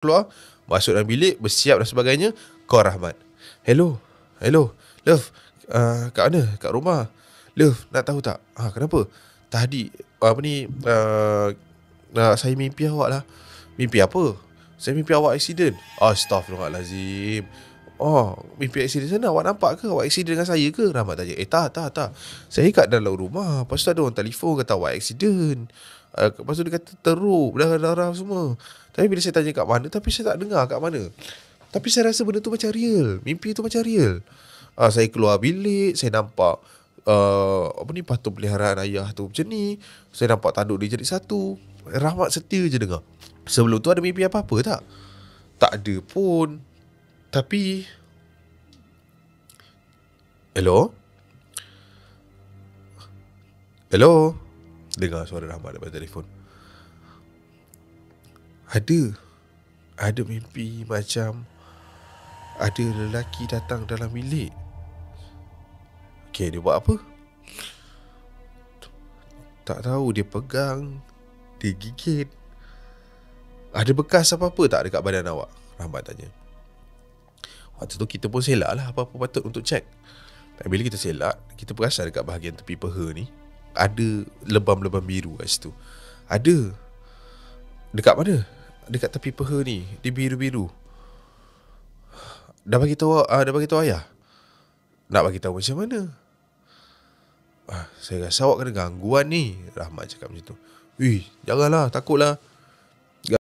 keluar, masuk dalam bilik, bersiap dan sebagainya. Call Rahmat. Hello, love, kat mana? Kat rumah. Love, nak tahu tak? Kenapa? Tadi saya mimpi awak lah. Mimpi apa? Saya mimpi awak accident. Astaghfirullahalazim. Mimpi accident sana. Awak nampak ke? Awak accident dengan saya ke? Rahmat tanya. Tak. Saya kat dalam rumah. Lepas tu ada orang telefon kata awak accident. Lepas tu dia kata teruk, darah-darah semua. Tapi bila saya tanya kat mana, tapi saya tak dengar kat mana. Tapi saya rasa benda tu macam real. Mimpi tu macam real. Saya keluar bilik, saya nampak patung peliharaan ayah tu macam ni. Saya nampak tanduk dia jadi satu. Rahmat setia je dengar. Sebelum tu ada mimpi apa-apa tak? Tak ada pun. Tapi Hello? Dengar suara Rahmat daripada telefon. Ada mimpi macam ada lelaki datang dalam bilik. Okay, dia buat apa? Tak tahu. Dia pegang, dia gigit. Ada bekas apa-apa tak dekat badan awak? Rahmat tanya. Waktu tu kita pun selak lah apa-apa patut untuk cek. Dan bila kita selak, kita perasan dekat bahagian tepi peha ni ada lebam-lebam biru kat situ. Ada. Dekat mana? Dekat tepi peha ni. Dia biru-biru. Dah bagi tahu ayah? Nak bagi tahu macam mana? Saya rasa awak kena gangguan ni. Rahmat cakap macam tu. Janganlah, takutlah.